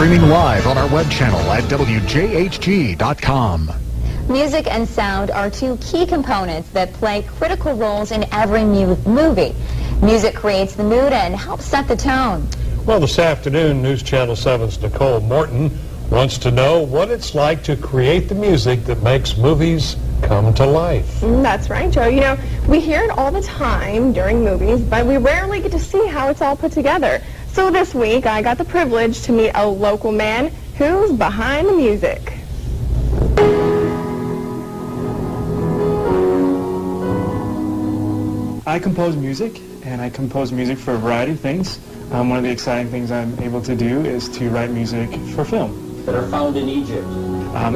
Streaming live on our web channel at WJHG.com. Music and sound are two key components that play critical roles in every movie. Music creates the mood and helps set the tone. Well, this afternoon, News Channel 7's Nicole Mortens wants to know what it's like to create the music that makes movies come to life. That's right, Joe. You know, we hear it all the time during movies, but we rarely get to see how it's all put together. So this week, I got the privilege to meet a local man who's behind the music. I compose music, and I compose music for a variety of things. One of the exciting things I'm able to do is to write music for film. That are found in Egypt.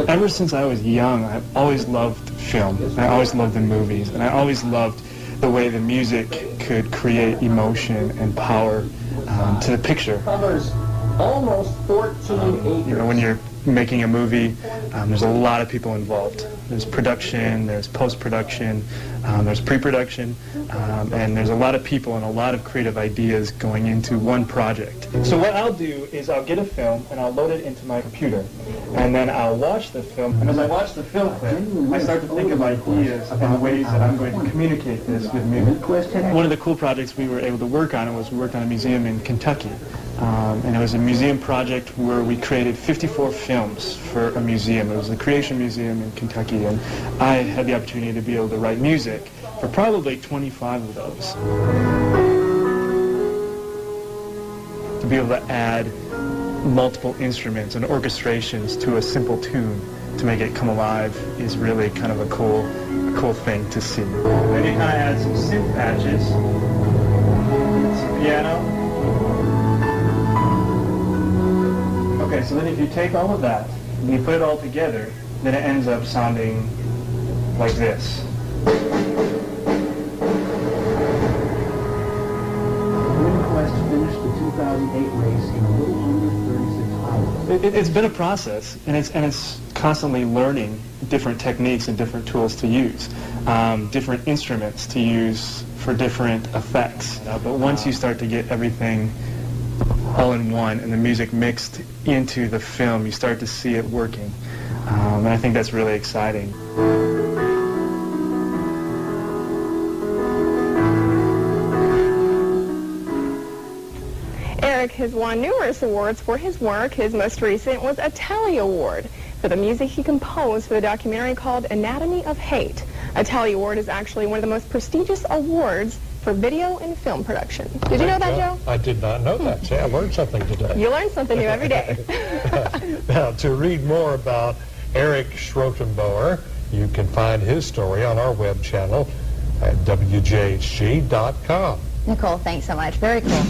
Ever since I was young, I've always loved film. I always loved the movies, and I always loved the way the music could create emotion and power to the picture. Covers almost 14 acres. You know, when you're making a movie, there's a lot of people involved. There's production, there's post-production, there's pre-production, and there's a lot of people and a lot of creative ideas going into one project. So what I'll do is I'll get a film and I'll load it into my computer, and then I'll watch the film, and as I watch the film clip, I start to think of ideas and ways that I'm going to communicate this with music. One of the cool projects we were able to work on was we worked on a museum in Kentucky. And it was a museum project where we created 54 films for a museum. It was the Creation Museum in Kentucky, and I had the opportunity to be able to write music for probably 25 of those. To be able to add multiple instruments and orchestrations to a simple tune to make it come alive is really kind of a cool thing to see. Then you kind of add some synth patches, some piano. Okay, so then if you take all of that and you put it all together, then it ends up sounding like this. WinQuest finished the 2008 race in a little under 36 hours. It's been a process, and it's constantly learning different techniques and different tools to use, different instruments to use for different effects. But once you start to get everything all in one and the music mixed into the film, you start to see it working. And I think that's really exciting. Eric has won numerous awards for his work. His most recent was a Telly Award for the music he composed for the documentary called Anatomy of Hate. A Telly Award is actually one of the most prestigious awards for video and film production. Did you know that, Joe? I did not know that. See, I learned something today. You learn something new every day. Now, to read more about Eric Schrotenboer, you can find his story on our web channel at WJHG.com. Nicole, thanks so much. Very cool.